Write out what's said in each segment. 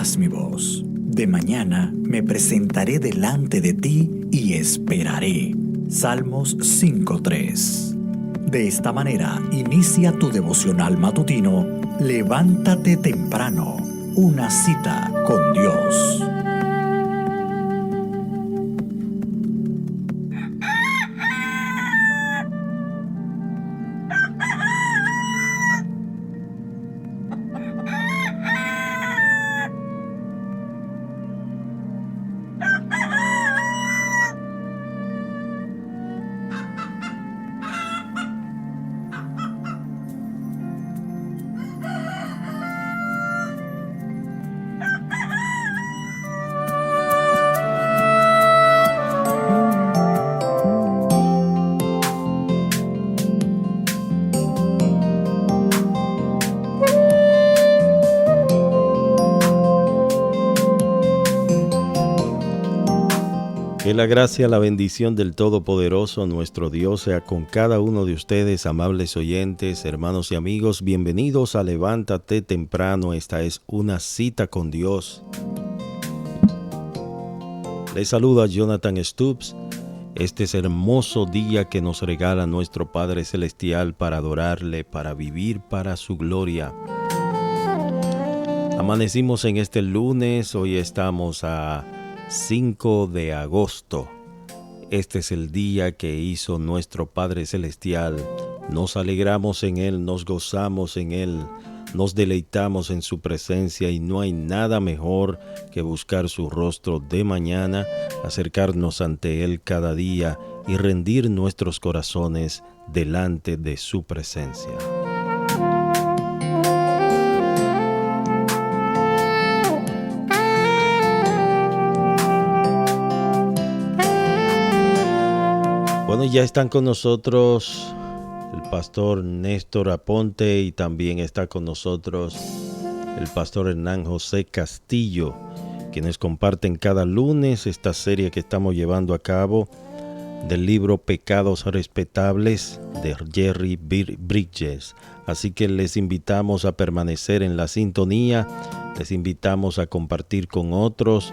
oirás mi voz. De mañana me presentaré delante de ti y esperaré. Salmos 5:3. De esta manera inicia tu devocional matutino. Levántate temprano. Una cita con Dios. Que la gracia, la bendición del Todopoderoso, nuestro Dios, sea con cada uno de ustedes, amables oyentes, hermanos y amigos. Bienvenidos a Levántate Temprano. Esta es una cita con Dios. Les saluda Jonathan Stubbs. Este es hermoso día que nos regala nuestro Padre Celestial para adorarle, para vivir para su gloria. Amanecimos en este lunes, hoy estamos a 5 de agosto. Este es el día que hizo nuestro Padre Celestial. Nos alegramos en Él, nos gozamos en Él, nos deleitamos en su presencia y no hay nada mejor que buscar su rostro de mañana, acercarnos ante Él cada día y rendir nuestros corazones delante de su presencia. Bueno, ya están con nosotros el pastor Néstor Aponte y también está con nosotros el pastor Hernán José Castillo, quienes comparten cada lunes esta serie que estamos llevando a cabo del libro Pecados Respetables de Jerry Bridges. Así que les invitamos a permanecer en la sintonía, les invitamos a compartir con otros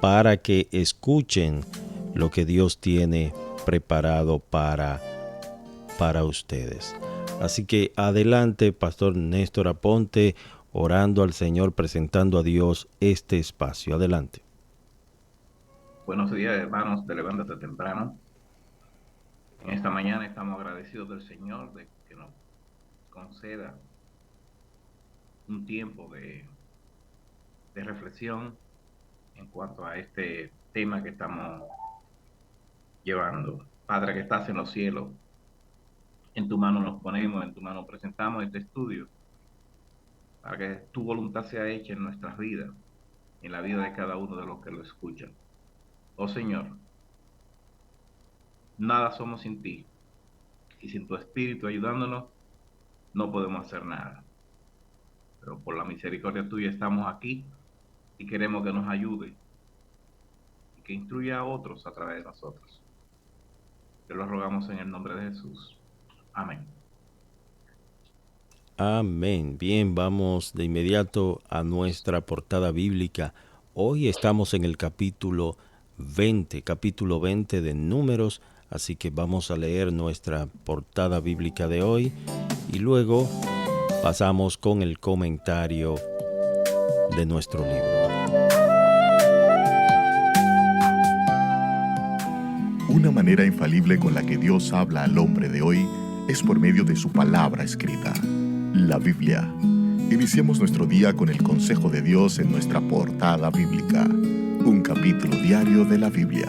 para que escuchen lo que Dios tiene preparado para ustedes. Así que adelante, pastor Néstor Aponte, orando al Señor, presentando a Dios este espacio. Adelante. Buenos días, hermanos de Levántate Temprano. En esta mañana estamos agradecidos del Señor de que nos conceda un tiempo de reflexión en cuanto a este tema que estamos llevando. Padre que estás en los cielos, en tu mano nos ponemos, en tu mano presentamos este estudio para que tu voluntad sea hecha en nuestras vidas, en la vida de cada uno de los que lo escuchan. Oh Señor, nada somos sin ti, y sin tu Espíritu ayudándonos no podemos hacer nada, pero por la misericordia tuya estamos aquí y queremos que nos ayude y que instruya a otros a través de nosotros. Te lo rogamos en el nombre de Jesús. Amén. Amén. Bien, vamos de inmediato a nuestra portada bíblica. Hoy estamos en el capítulo 20 de Números, así que vamos a leer nuestra portada bíblica de hoy y luego pasamos con el comentario de nuestro libro. Una manera infalible con la que Dios habla al hombre de hoy es por medio de su palabra escrita, la Biblia. Iniciemos nuestro día con el consejo de Dios en nuestra portada bíblica, un capítulo diario de la Biblia.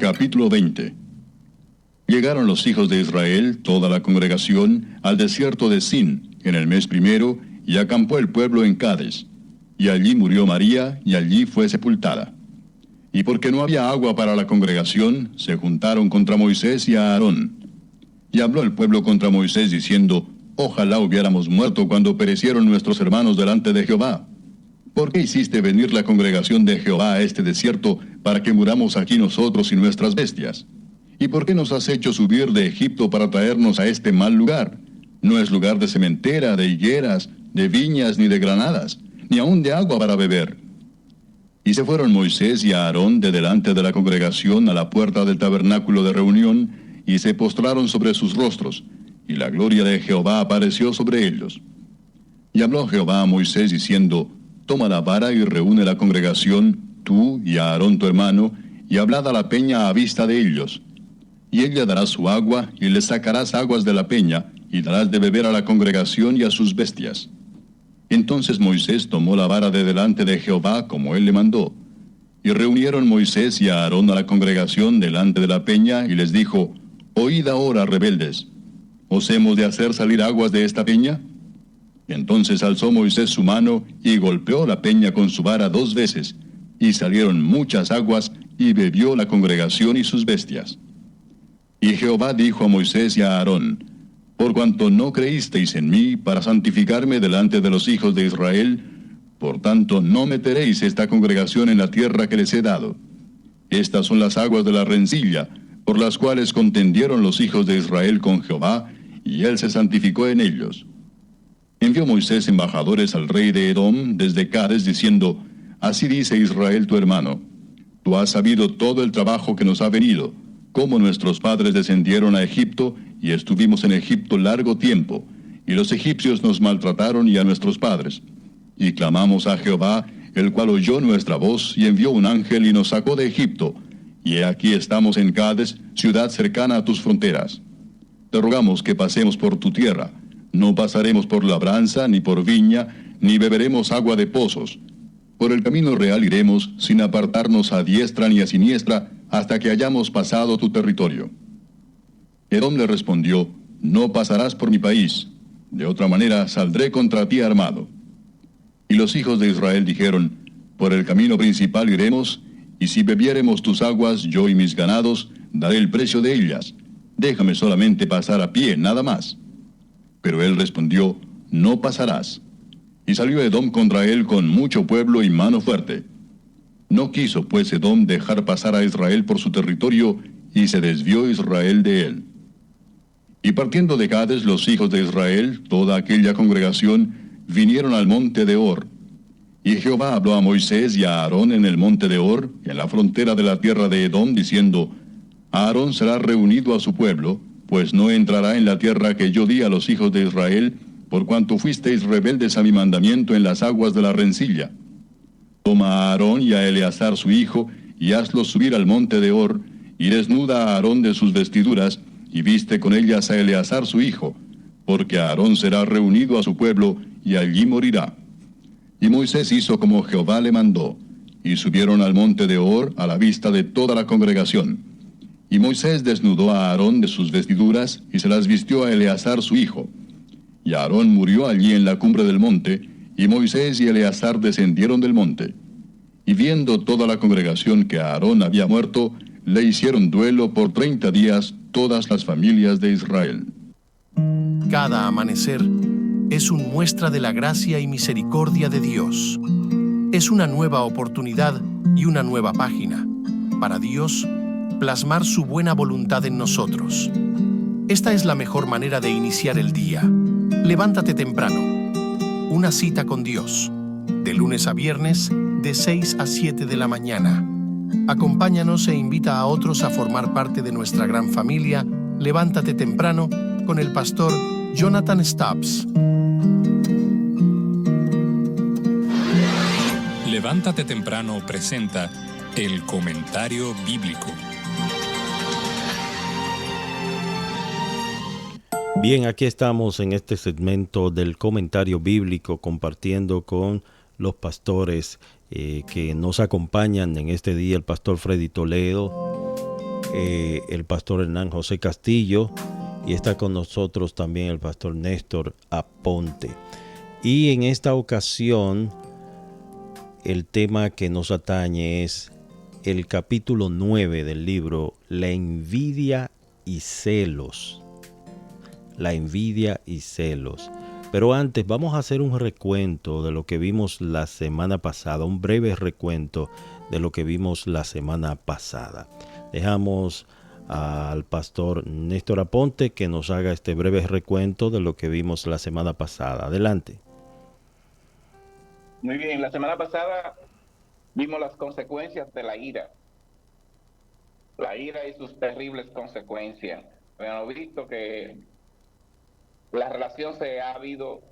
Capítulo 20. Llegaron los hijos de Israel, toda la congregación, al desierto de Sin, en el mes primero, y acampó el pueblo en Cades. Y allí murió María, y allí fue sepultada. Y porque no había agua para la congregación, se juntaron contra Moisés y a Aarón. Y habló el pueblo contra Moisés, diciendo: Ojalá hubiéramos muerto cuando perecieron nuestros hermanos delante de Jehová. ¿Por qué hiciste venir la congregación de Jehová a este desierto para que muramos aquí nosotros y nuestras bestias? ¿Y por qué nos has hecho subir de Egipto para traernos a este mal lugar? No es lugar de sementera, de higueras, de viñas, ni de granadas, ni aun de agua para beber. Y se fueron Moisés y Aarón de delante de la congregación a la puerta del tabernáculo de reunión, y se postraron sobre sus rostros, y la gloria de Jehová apareció sobre ellos. Y habló Jehová a Moisés diciendo, toma la vara y reúne la congregación, tú y Aarón tu hermano, y hablad a la peña a vista de ellos. Y ella dará su agua, y le sacarás aguas de la peña, y darás de beber a la congregación y a sus bestias. Entonces Moisés tomó la vara de delante de Jehová, como él le mandó. Y reunieron Moisés y Aarón a la congregación delante de la peña, y les dijo, oíd ahora, rebeldes, ¿os hemos de hacer salir aguas de esta peña? Entonces alzó Moisés su mano, y golpeó la peña con su vara 2 veces, y salieron muchas aguas, y bebió la congregación y sus bestias. Y Jehová dijo a Moisés y a Aarón, por cuanto no creísteis en mí para santificarme delante de los hijos de Israel, por tanto no meteréis esta congregación en la tierra que les he dado. Estas son las aguas de la rencilla, por las cuales contendieron los hijos de Israel con Jehová, y él se santificó en ellos. Envió Moisés embajadores al rey de Edom desde Cades, diciendo, así dice Israel tu hermano, tú has sabido todo el trabajo que nos ha venido, cómo nuestros padres descendieron a Egipto, y estuvimos en Egipto largo tiempo, y los egipcios nos maltrataron y a nuestros padres. Y clamamos a Jehová, el cual oyó nuestra voz, y envió un ángel y nos sacó de Egipto, y he aquí estamos en Cades, ciudad cercana a tus fronteras. Te rogamos que pasemos por tu tierra, no pasaremos por labranza, ni por viña, ni beberemos agua de pozos. Por el camino real iremos, sin apartarnos a diestra ni a siniestra, hasta que hayamos pasado tu territorio. Edom le respondió, no pasarás por mi país, de otra manera saldré contra ti armado. Y los hijos de Israel dijeron, por el camino principal iremos, y si bebiéremos tus aguas, yo y mis ganados, daré el precio de ellas. Déjame solamente pasar a pie, nada más. Pero él respondió, no pasarás. Y salió Edom contra él con mucho pueblo y mano fuerte. No quiso pues Edom dejar pasar a Israel por su territorio, y se desvió Israel de él. Y partiendo de Cades los hijos de Israel, toda aquella congregación, vinieron al monte de Hor. Y Jehová habló a Moisés y a Aarón en el monte de Hor, en la frontera de la tierra de Edom, diciendo, Aarón será reunido a su pueblo, pues no entrará en la tierra que yo di a los hijos de Israel, por cuanto fuisteis rebeldes a mi mandamiento en las aguas de la rencilla. Toma a Aarón y a Eleazar su hijo, y hazlos subir al monte de Hor, y desnuda a Aarón de sus vestiduras, y viste con ellas a Eleazar su hijo, porque Aarón será reunido a su pueblo, y allí morirá. Y Moisés hizo como Jehová le mandó, y subieron al monte de Hor a la vista de toda la congregación. Y Moisés desnudó a Aarón de sus vestiduras, y se las vistió a Eleazar su hijo. Y Aarón murió allí en la cumbre del monte, y Moisés y Eleazar descendieron del monte. Y viendo toda la congregación que Aarón había muerto, le hicieron duelo por 30 días todas las familias de Israel. Cada amanecer es una muestra de la gracia y misericordia de Dios. Es una nueva oportunidad y una nueva página para Dios plasmar su buena voluntad en nosotros. Esta es la mejor manera de iniciar el día. Levántate temprano. Una cita con Dios. De lunes a viernes, de 6 a 7 de la mañana. Acompáñanos e invita a otros a formar parte de nuestra gran familia Levántate temprano con el pastor Jonathan Stubbs. Levántate temprano presenta el comentario bíblico. Bien, aquí estamos en este segmento del comentario bíblico compartiendo con los pastores que nos acompañan en este día, el pastor Freddy Toledo, el pastor Hernán José Castillo, y está con nosotros también el pastor Néstor Aponte. Y en esta ocasión el tema que nos atañe es el capítulo 9 del libro La envidia y celos. la envidia y celos. Pero antes vamos a hacer un recuento de lo que vimos la semana pasada, un breve recuento de lo que vimos la semana pasada. Dejamos al pastor Néstor Aponte que nos haga este breve recuento de lo que vimos la semana pasada. Adelante. Muy bien, la semana pasada vimos las consecuencias de la ira y sus terribles consecuencias. Hemos visto que la relación se ha visto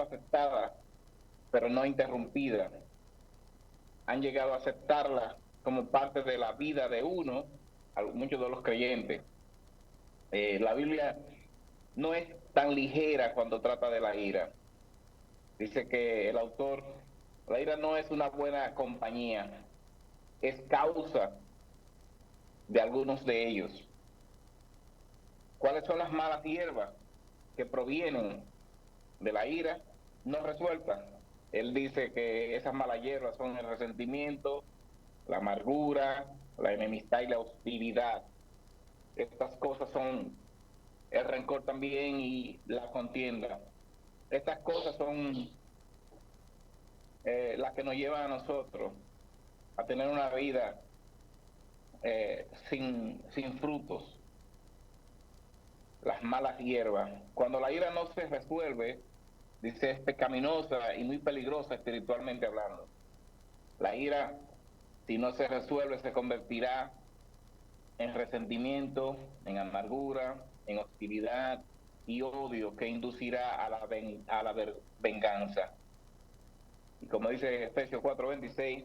afectada, pero no interrumpida. Han llegado a aceptarla como parte de la vida de uno, muchos de los creyentes. La Biblia no es tan ligera cuando trata de la ira. Dice que el autor, la ira no es una buena compañía, es causa de algunos de ellos. ¿Cuáles son las malas hierbas que provienen de la ira no resuelta? Él dice que esas malas hierbas son el resentimiento, la amargura, la enemistad y la hostilidad. Estas cosas son el rencor también y la contienda. Estas cosas son las que nos llevan a nosotros a tener una vida sin frutos. Las malas hierbas. Cuando la ira no se resuelve, dice, es pecaminosa y muy peligrosa espiritualmente hablando. La ira, si no se resuelve, se convertirá en resentimiento, en amargura, en hostilidad y odio que inducirá a la venganza. Y como dice Efesios 4:26,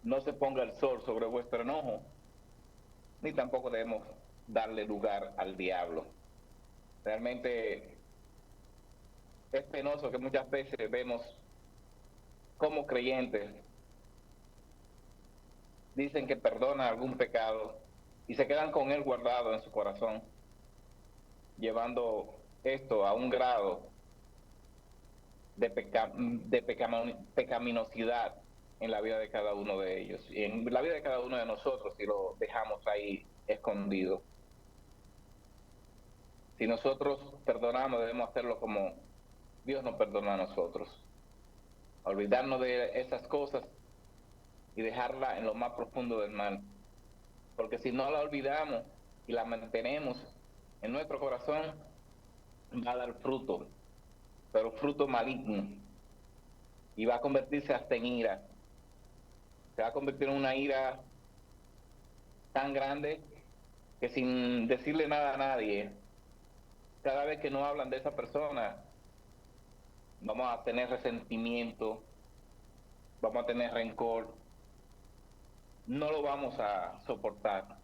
no se ponga el sol sobre vuestro enojo, ni tampoco debemos darle lugar al diablo. Realmente es penoso que muchas veces vemos como creyentes dicen que perdonan algún pecado y se quedan con él guardado en su corazón, llevando esto a un grado de pecaminosidad en la vida de cada uno de ellos y en la vida de cada uno de nosotros si lo dejamos ahí escondido. Si nosotros perdonamos, debemos hacerlo como Dios nos perdonó a nosotros. Olvidarnos de esas cosas y dejarla en lo más profundo del mal. Porque si no la olvidamos y la mantenemos en nuestro corazón, va a dar fruto, pero fruto maligno. Y va a convertirse hasta en ira. Se va a convertir en una ira tan grande que sin decirle nada a nadie, cada vez que no hablan de esa persona, vamos a tener resentimiento, vamos a tener rencor, no lo vamos a soportar.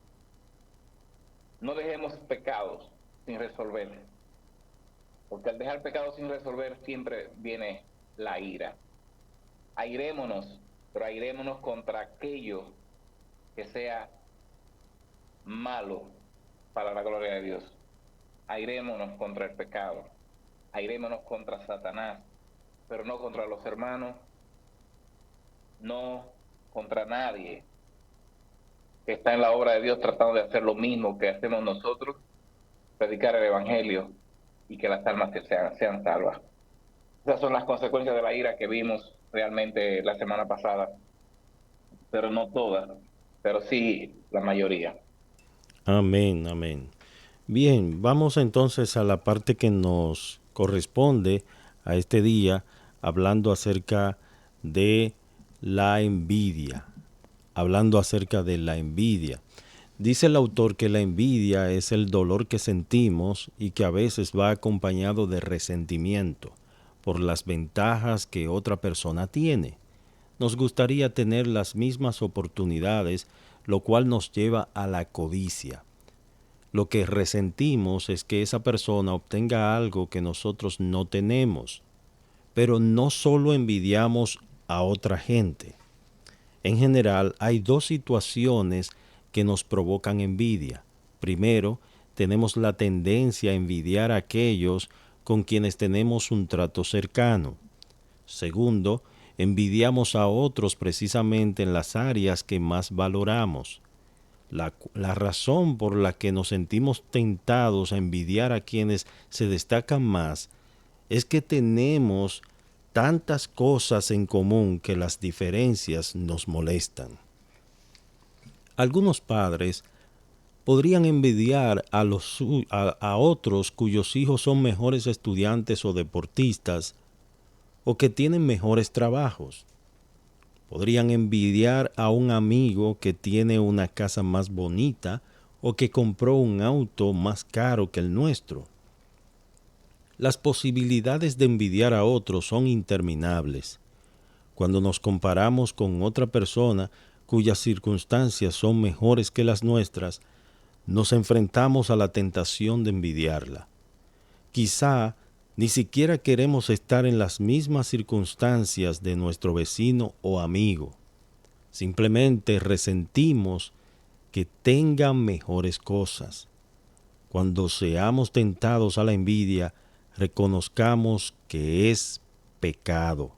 No dejemos pecados sin resolver, porque al dejar pecados sin resolver siempre viene la ira. Airémonos, pero airémonos contra aquello que sea malo para la gloria de Dios. Airémonos contra el pecado, airémonos contra Satanás, pero no contra los hermanos, no contra nadie que está en la obra de Dios tratando de hacer lo mismo que hacemos nosotros, predicar el evangelio y que las almas sean salvas. Esas son las consecuencias de la ira que vimos realmente la semana pasada, pero no todas, pero sí la mayoría. Amén, amén. Bien, vamos entonces a la parte que nos corresponde a este día, hablando acerca de la envidia. Hablando acerca de la envidia. Dice el autor que la envidia es el dolor que sentimos y que a veces va acompañado de resentimiento por las ventajas que otra persona tiene. Nos gustaría tener las mismas oportunidades, lo cual nos lleva a la codicia. Lo que resentimos es que esa persona obtenga algo que nosotros no tenemos. Pero no solo envidiamos a otra gente. En general, hay dos situaciones que nos provocan envidia. Primero, tenemos la tendencia a envidiar a aquellos con quienes tenemos un trato cercano. Segundo, envidiamos a otros precisamente en las áreas que más valoramos. La razón por la que nos sentimos tentados a envidiar a quienes se destacan más es que tenemos tantas cosas en común que las diferencias nos molestan. Algunos padres podrían envidiar a otros cuyos hijos son mejores estudiantes o deportistas o que tienen mejores trabajos. Podrían envidiar a un amigo que tiene una casa más bonita o que compró un auto más caro que el nuestro. Las posibilidades de envidiar a otros son interminables. Cuando nos comparamos con otra persona cuyas circunstancias son mejores que las nuestras, nos enfrentamos a la tentación de envidiarla. Quizá ni siquiera queremos estar en las mismas circunstancias de nuestro vecino o amigo. Simplemente resentimos que tengan mejores cosas. Cuando seamos tentados a la envidia, reconozcamos que es pecado.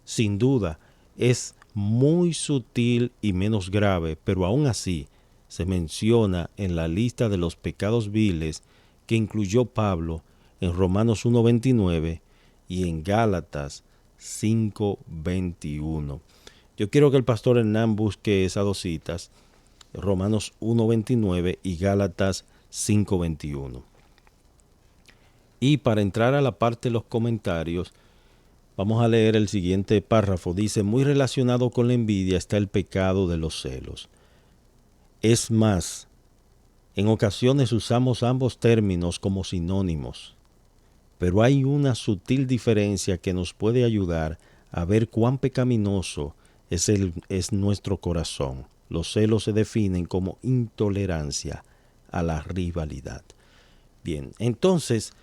Sin duda, es muy sutil y menos grave, pero aún así se menciona en la lista de los pecados viles que incluyó Pablo en Romanos 1:29 y en Gálatas 5:21. Yo quiero que el pastor Hernán busque esas dos citas, Romanos 1:29 y Gálatas 5:21. Y para entrar a la parte de los comentarios, vamos a leer el siguiente párrafo. Dice, muy relacionado con la envidia está el pecado de los celos. Es más, en ocasiones usamos ambos términos como sinónimos, pero hay una sutil diferencia que nos puede ayudar a ver cuán pecaminoso es nuestro corazón. Los celos se definen como intolerancia a la rivalidad. Bien, entonces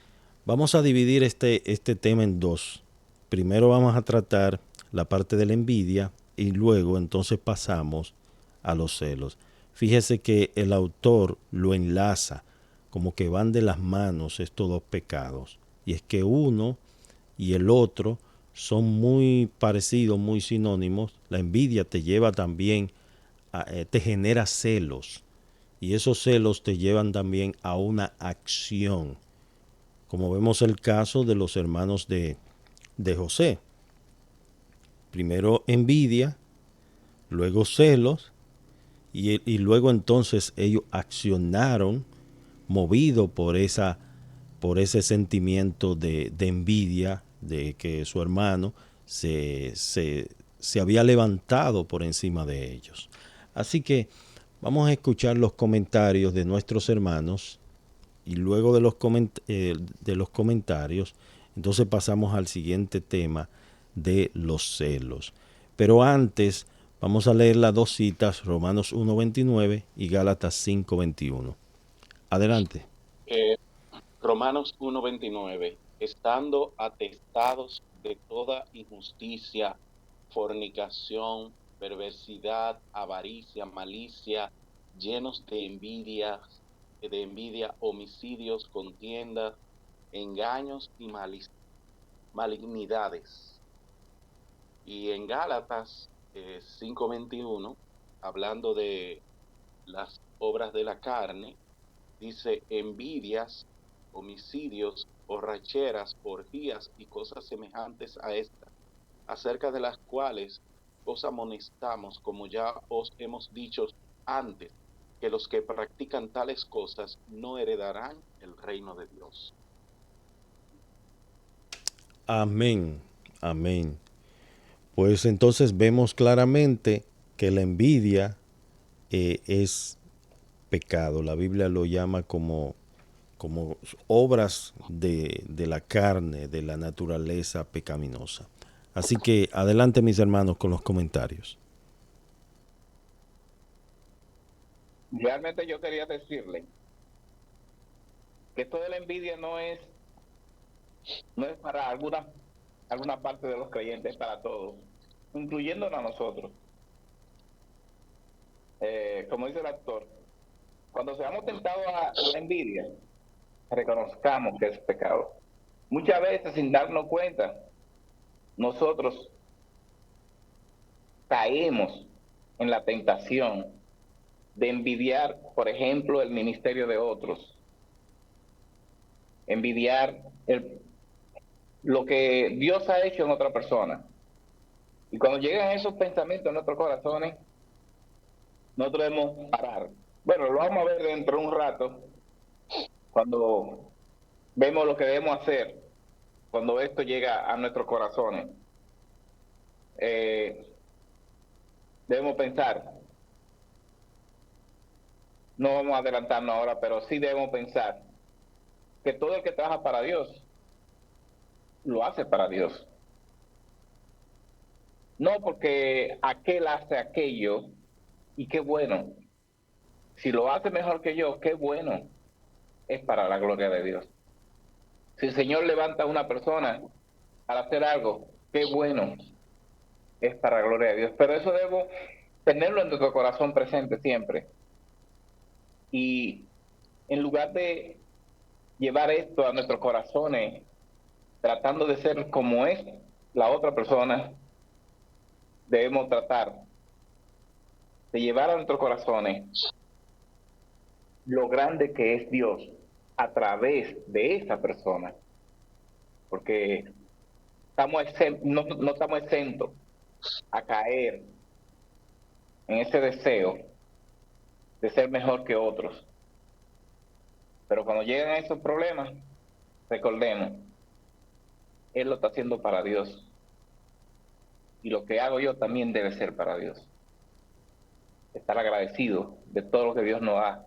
vamos a dividir este tema en dos. Primero vamos a tratar la parte de la envidia y luego entonces pasamos a los celos. Fíjese que el autor lo enlaza como que van de las manos estos dos pecados. Y es que uno y el otro son muy parecidos, muy sinónimos. La envidia te lleva también, te genera celos. Y esos celos te llevan también a una acción. Como vemos el caso de los hermanos de José. Primero envidia, luego celos, y luego entonces ellos accionaron movido por ese sentimiento de envidia de que su hermano se había levantado por encima de ellos. Así que vamos a escuchar los comentarios de nuestros hermanos y luego de los comentarios, entonces pasamos al siguiente tema de los celos. Pero antes vamos a leer las dos citas, Romanos 1:29 y Gálatas 5:21. Adelante. Romanos 1:29, estando atestados de toda injusticia, fornicación, perversidad, avaricia, malicia, llenos de envidia, homicidios, contiendas, engaños y malignidades. Y en Gálatas 5:21, hablando de las obras de la carne, dice envidias, homicidios, borracheras, orgías y cosas semejantes a estas, acerca de las cuales os amonestamos, como ya os hemos dicho antes, que los que practican tales cosas no heredarán el reino de Dios. Amén, amén. Pues entonces vemos claramente que la envidia es pecado. La Biblia lo llama como obras de la carne, de la naturaleza pecaminosa. Así que adelante, mis hermanos, con los comentarios. Realmente yo quería decirle que esto de la envidia no es para alguna parte de los creyentes, es para todos, incluyéndonos a nosotros. Como dice el actor, cuando seamos tentados a la envidia, reconozcamos que es pecado. Muchas veces, sin darnos cuenta, nosotros caemos en la tentación de envidiar, por ejemplo, el ministerio de otros, envidiar lo que Dios ha hecho en otra persona. Y cuando llegan esos pensamientos en nuestros corazones, nosotros debemos parar. Bueno, lo vamos a ver dentro de un rato, cuando vemos lo que debemos hacer, cuando esto llega a nuestros corazones. Debemos pensar, no vamos a adelantarnos ahora, pero sí debemos pensar que todo el que trabaja para Dios, lo hace para Dios. No porque aquel hace aquello, y qué bueno. Si lo hace mejor que yo, qué bueno. Es para la gloria de Dios. Si el Señor levanta a una persona para hacer algo, qué bueno. Es para la gloria de Dios. Pero eso debo tenerlo en nuestro corazón presente siempre. Y en lugar de llevar esto a nuestros corazones, tratando de ser como es la otra persona, debemos tratar de llevar a nuestros corazones lo grande que es Dios a través de esa persona. Porque no estamos exentos a caer en ese deseo de ser mejor que otros. Pero cuando llegan esos problemas, recordemos, Él lo está haciendo para Dios. Y lo que hago yo también debe ser para Dios. Estar agradecido de todo lo que Dios nos da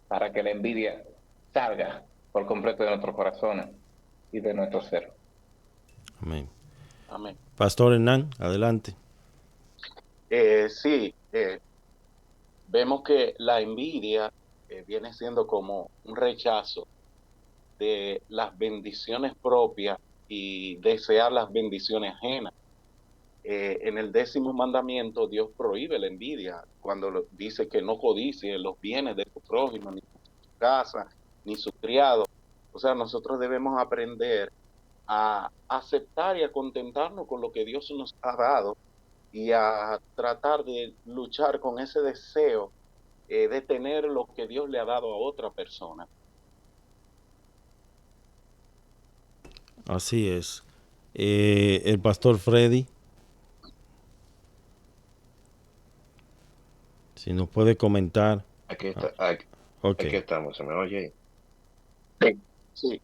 para que la envidia salga por completo de nuestros corazones y de nuestro ser. Amén. Amén. Pastor Hernán, adelante. Sí, vemos que la envidia viene siendo como un rechazo de las bendiciones propias y desear las bendiciones ajenas. En el 10º mandamiento Dios prohíbe la envidia cuando dice que no codicie los bienes de tu prójimo, ni su casa, ni su criado. O sea, nosotros debemos aprender a aceptar y a contentarnos con lo que Dios nos ha dado y a tratar de luchar con ese deseo de tener lo que Dios le ha dado a otra persona. Así es. El pastor Freddy, si nos puede comentar. Aquí Ok. estamos, ¿se me oye? Sí,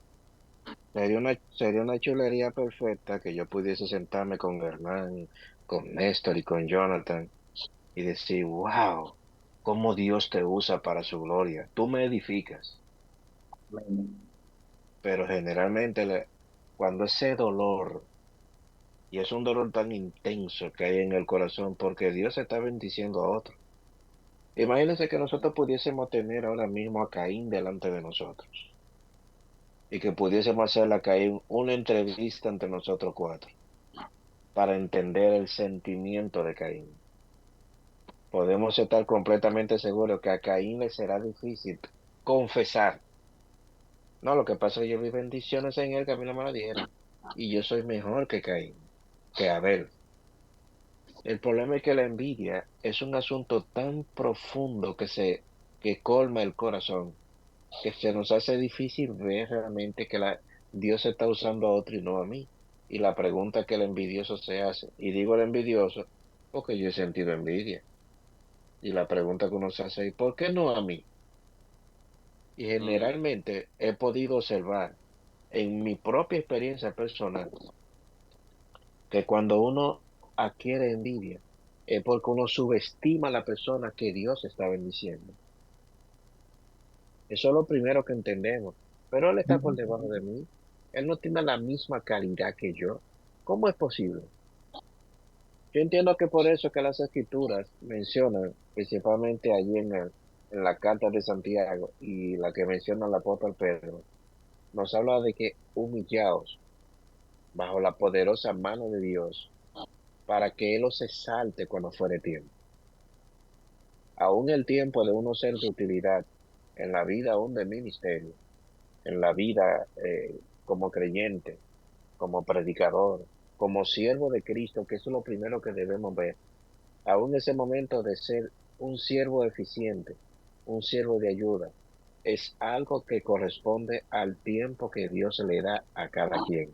Sería una chulería perfecta que yo pudiese sentarme con Hernán, con Néstor y con Jonathan y decir, wow, cómo Dios te usa para su gloria. Tú me edificas, pero generalmente cuando ese dolor, y es un dolor tan intenso que hay en el corazón porque Dios está bendiciendo a otro. Imagínense que nosotros pudiésemos tener ahora mismo a Caín delante de nosotros y que pudiésemos hacerle a Caín una entrevista entre nosotros cuatro para entender el sentimiento de Caín. Podemos estar completamente seguros que a Caín le será difícil confesar. No, lo que pasa es que yo vi bendiciones en él que a mí no me lo dieron. Y yo soy mejor que Caín, que Abel. El problema es que la envidia es un asunto tan profundo que colma el corazón, que se nos hace difícil ver realmente que Dios está usando a otro y no a mí. Y la pregunta que el envidioso se hace, y digo el envidioso porque yo he sentido envidia. Y la pregunta que uno se hace es, ¿por qué no a mí? Y generalmente he podido observar en mi propia experiencia personal que cuando uno adquiere envidia es porque uno subestima a la persona que Dios está bendiciendo. Eso es lo primero que entendemos. Pero Él está por debajo de mí. Él no tiene la misma calidad que yo. ¿Cómo es posible? Yo entiendo que por eso que las escrituras mencionan, principalmente allí en la carta de Santiago y la que menciona el apóstol Pedro, nos habla de que humillaos bajo la poderosa mano de Dios para que Él os exalte cuando fuere tiempo. Aún el tiempo de uno ser de utilidad en la vida aún de ministerio, en la vida como creyente, como predicador, como siervo de Cristo, que eso es lo primero que debemos ver. Aún ese momento de ser un siervo eficiente, un siervo de ayuda. Es algo que corresponde al tiempo que Dios le da a cada quien.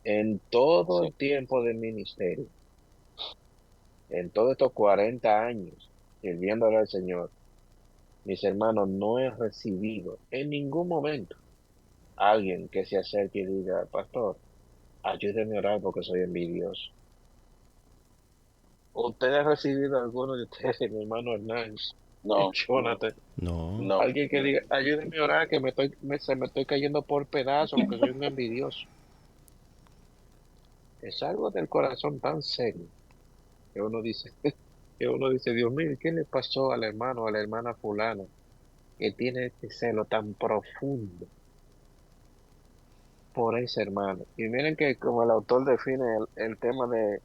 En todo el tiempo de ministerio, en todos estos 40 años sirviéndole al Señor, mis hermanos, no he recibido en ningún momento a alguien que se acerque y diga, pastor, ayúdeme a orar porque soy envidioso. ¿Usted ha recibido alguno de ustedes, mi hermano Hernán, No, Jonathan? No. no. Alguien que diga, ayúdeme a orar que se me estoy cayendo por pedazos porque soy un envidioso. Es algo del corazón tan serio que uno dice, Dios mío, ¿qué le pasó al hermano o a la hermana fulana que tiene este celo tan profundo por ese hermano? Y miren que como el autor define el tema de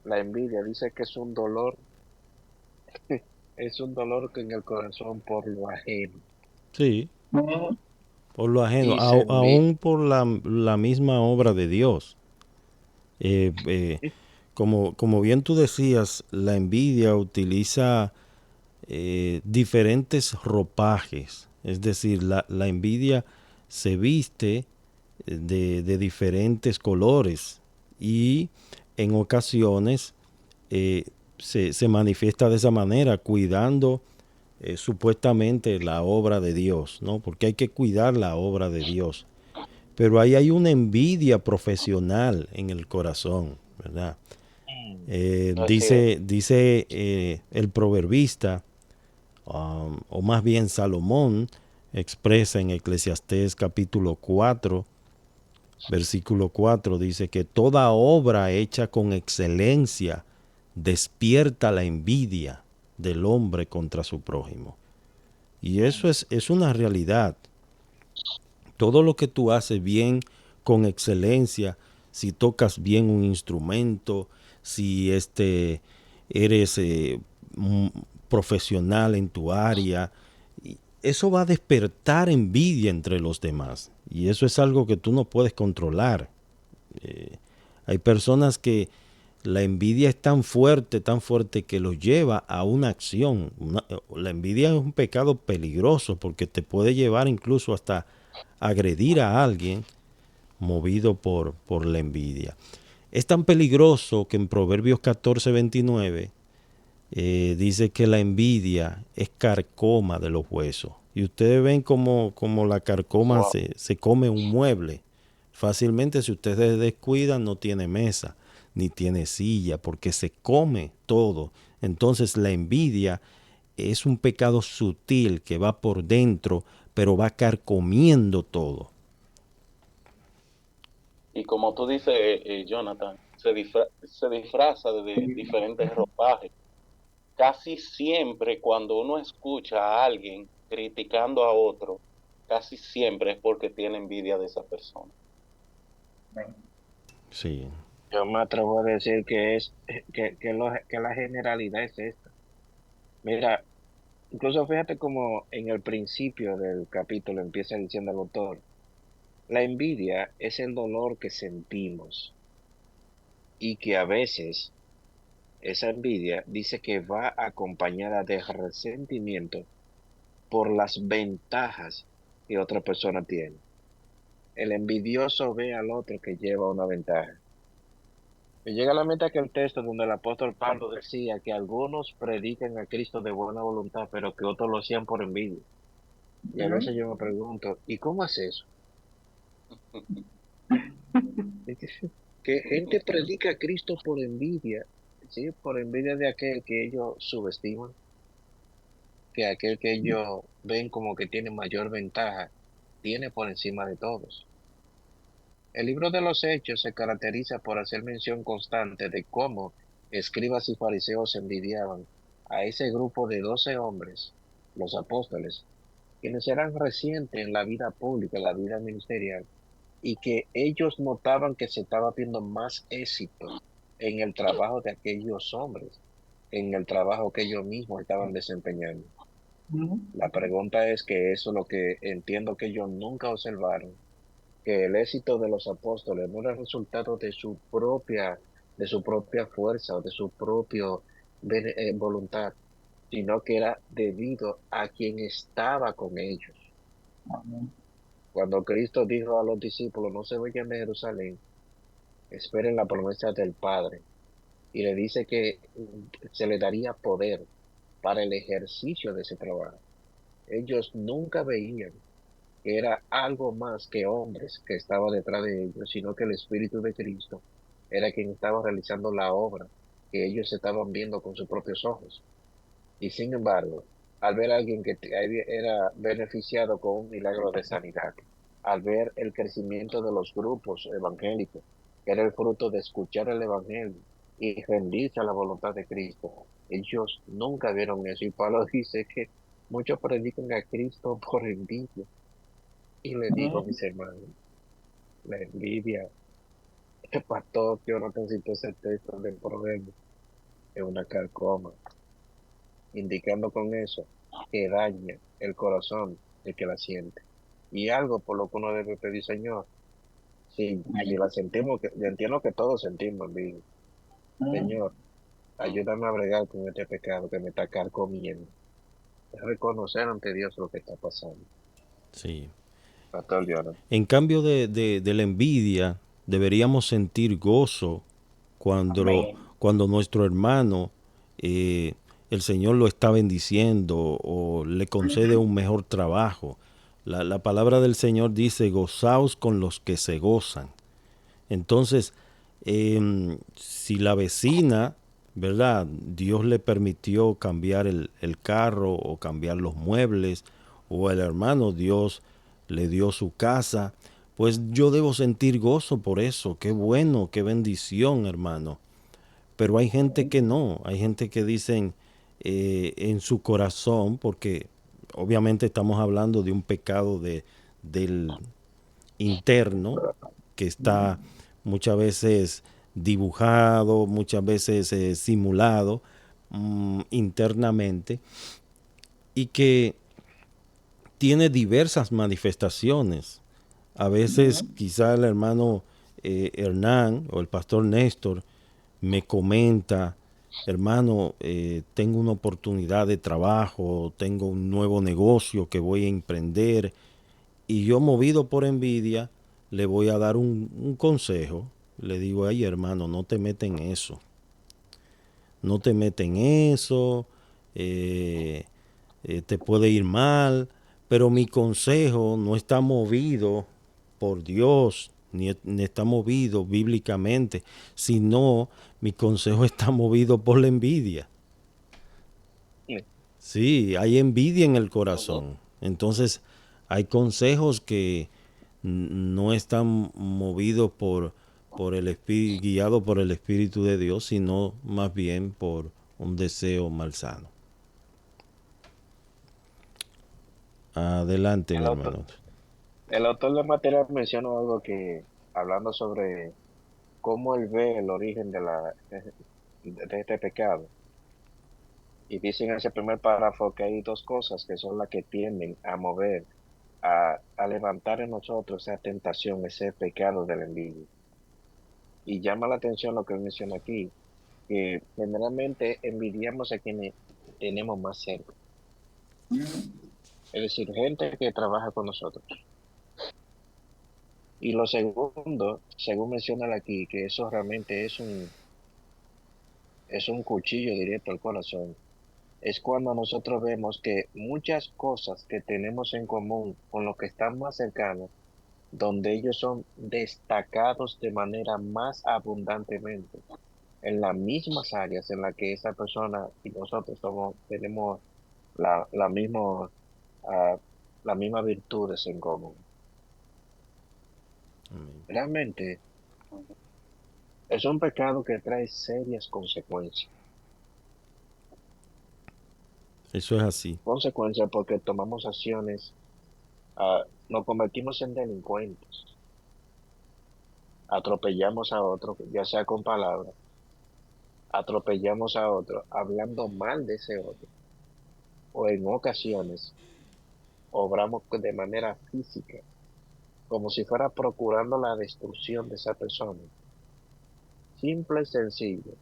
la envidia, dice que es un dolor que en el corazón por lo ajeno. Sí, por lo ajeno, Y se aún por la misma obra de Dios. Como bien tú decías, la envidia utiliza diferentes ropajes. Es decir, la envidia se viste de diferentes colores y en ocasiones se manifiesta de esa manera, cuidando supuestamente la obra de Dios, ¿no? Porque hay que cuidar la obra de Dios. Pero ahí hay una envidia profesional en el corazón, ¿verdad? Así es. Dice el proverbista, o más bien Salomón, expresa en Eclesiastés capítulo 4, versículo 4, dice que toda obra hecha con excelencia despierta la envidia del hombre contra su prójimo. Y eso es una realidad. Todo lo que tú haces bien, con excelencia, si tocas bien un instrumento, si eres profesional en tu área, eso va a despertar envidia entre los demás. Y eso es algo que tú no puedes controlar. Hay personas que la envidia es tan fuerte que los lleva a una acción. La envidia es un pecado peligroso porque te puede llevar incluso hasta agredir a alguien movido por la envidia. Es tan peligroso que en Proverbios 14:29 dice que la envidia es carcoma de los huesos. Y ustedes ven como la carcoma Wow. se come un mueble. Fácilmente, si ustedes descuidan, no tiene mesa, ni tiene silla, porque se come todo. Entonces la envidia es un pecado sutil que va por dentro, pero va carcomiendo todo. Y como tú dices, Jonathan, se disfraza de diferentes ropajes. Casi siempre cuando uno escucha a alguien criticando a otro, casi siempre es porque tiene envidia de esa persona. Sí. Yo me atrevo a decir que la generalidad es esta. Mira, incluso fíjate como en el principio del capítulo empieza diciendo el autor, la envidia es el dolor que sentimos y que a veces esa envidia dice que va acompañada de resentimiento por las ventajas que otra persona tiene. El envidioso ve al otro que lleva una ventaja. Me llega a la mente aquel texto donde el apóstol Pablo decía que algunos predican a Cristo de buena voluntad, pero que otros lo hacían por envidia. Y a veces yo me pregunto, ¿y cómo es eso? Que gente predica a Cristo por envidia, ¿sí? Por envidia de aquel que ellos subestiman, que aquel que ellos ven como que tiene mayor ventaja, tiene por encima de todos. El libro de los Hechos se caracteriza por hacer mención constante de cómo escribas y fariseos envidiaban a ese grupo de 12 hombres, los apóstoles, quienes eran recientes en la vida pública, en la vida ministerial, y que ellos notaban que se estaba viendo más éxito en el trabajo de aquellos hombres, en el trabajo que ellos mismos estaban desempeñando. La pregunta es que eso es lo que entiendo que ellos nunca observaron, que el éxito de los apóstoles no era resultado de su propia fuerza o de su propio voluntad, sino que era debido a quien estaba con ellos. Amén. Cuando Cristo dijo a los discípulos, no se vayan de Jerusalén, esperen la promesa del Padre, y le dice que se le daría poder para el ejercicio de ese trabajo. Ellos nunca veían que era algo más que hombres que estaban detrás de ellos, sino que el Espíritu de Cristo era quien estaba realizando la obra que ellos estaban viendo con sus propios ojos. Y sin embargo, al ver a alguien que era beneficiado con un milagro de sanidad, al ver el crecimiento de los grupos evangélicos, que era el fruto de escuchar el Evangelio y rendirse a la voluntad de Cristo, ellos nunca vieron eso. Y Pablo dice que muchos predican a Cristo por envidia. Y le digo, mis hermanos, la envidia, el pastor, yo no necesito ese texto del proverbio, es una carcoma, indicando con eso que daña el corazón del que la siente. Y algo por lo que uno debe pedir, Señor, si la sentimos, yo entiendo que todos sentimos envidia. Señor, ayúdame a bregar con este pecado que me está carcomiendo. Es reconocer ante Dios lo que está pasando. Sí. Pastor Jonathan. En cambio de la envidia, deberíamos sentir gozo cuando, Amén. cuando nuestro hermano, el Señor lo está bendiciendo o le concede un mejor trabajo. La palabra del Señor dice, gozaos con los que se gozan. Entonces, si la vecina, ¿verdad? Dios le permitió cambiar el carro o cambiar los muebles, o el hermano Dios le dio su casa, pues yo debo sentir gozo por eso. Qué bueno, qué bendición, hermano. Pero hay gente que no, hay gente que dicen en su corazón, porque obviamente estamos hablando de un pecado del interno que está muchas veces dibujado, muchas veces simulado internamente, y que tiene diversas manifestaciones. A veces quizá el hermano Hernán o el pastor Néstor me comenta, hermano, tengo una oportunidad de trabajo, tengo un nuevo negocio que voy a emprender, y yo, movido por envidia, le voy a dar un consejo. Le digo, ay, hermano, no te metas en eso. No te metas en eso, te puede ir mal, pero mi consejo no está movido por Dios, ni está movido bíblicamente, sino mi consejo está movido por la envidia. Sí, hay envidia en el corazón. Entonces, hay consejos que no están movidos por el espíritu, guiados por el Espíritu de Dios, sino más bien por un deseo malsano. Adelante, mi hermano. El autor de material menciona algo que, hablando sobre cómo él ve el origen de este pecado. Y dice en ese primer párrafo que hay dos cosas que son las que tienden a mover, a levantar en nosotros esa tentación, ese pecado de la envidia. Y llama la atención lo que él menciona aquí, que generalmente envidiamos a quienes tenemos más cerca. Es decir, gente que trabaja con nosotros. Y lo segundo, según menciona aquí, que eso realmente es un cuchillo directo al corazón, es cuando nosotros vemos que muchas cosas que tenemos en común con los que están más cercanos, donde ellos son destacados de manera más abundantemente en las mismas áreas en las que esa persona y nosotros tenemos la misma, las mismas virtudes en común. Realmente es un pecado que trae serias consecuencias. Eso es así. Consecuencias porque tomamos acciones, nos convertimos en delincuentes, atropellamos a otro, ya sea con palabras, atropellamos a otro hablando mal de ese otro, o en ocasiones obramos de manera física, como si fuera procurando la destrucción de esa persona. Simple y sencillo,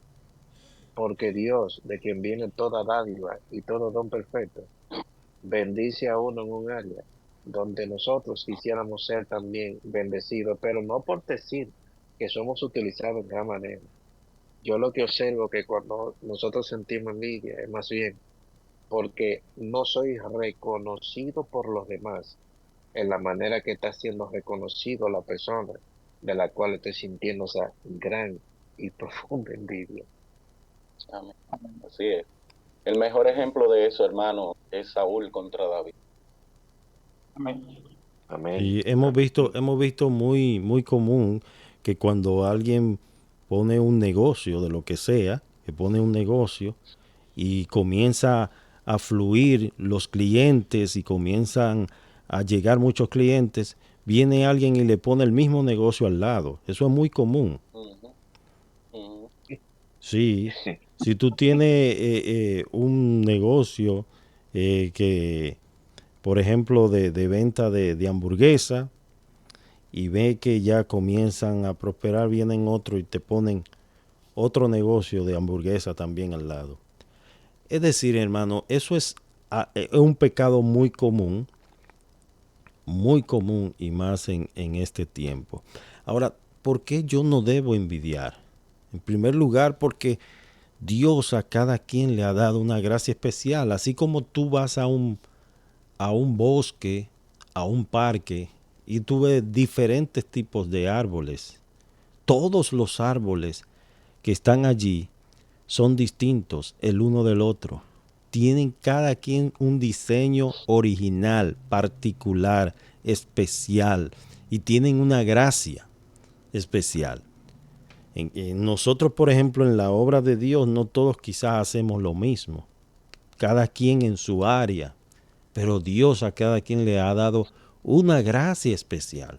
porque Dios, de quien viene toda dádiva y todo don perfecto, bendice a uno en un área donde nosotros quisiéramos ser también bendecidos, pero no por decir que somos utilizados de esa manera. Yo lo que observo que cuando nosotros sentimos envidia es más bien porque no soy reconocido por los demás en la manera que está siendo reconocido la persona de la cual estoy sintiendo esa gran y profunda envidia. Amén. Así es. El mejor ejemplo de eso, hermano, es Saúl contra David. Amén. Amén. Y hemos visto muy común que cuando alguien pone un negocio de lo que sea, que pone un negocio y comienza a fluir los clientes y comienzan a llegar muchos clientes, viene alguien y le pone el mismo negocio al lado. Eso es muy común. Ujú, ujú. Sí, si tú tienes un negocio que, por ejemplo, de venta de hamburguesa y ve que ya comienzan a prosperar, vienen otro y te ponen otro negocio de hamburguesa también al lado. Es decir, hermano, eso es un pecado muy común y más en este tiempo. Ahora, ¿por qué yo no debo envidiar? En primer lugar, porque Dios a cada quien le ha dado una gracia especial. Así como tú vas a un bosque, a un parque, y tú ves diferentes tipos de árboles. Todos los árboles que están allí son distintos el uno del otro. Tienen cada quien un diseño original, particular, especial, y tienen una gracia especial. Nosotros, por ejemplo, en la obra de Dios, no todos quizás hacemos lo mismo, cada quien en su área, pero Dios a cada quien le ha dado una gracia especial.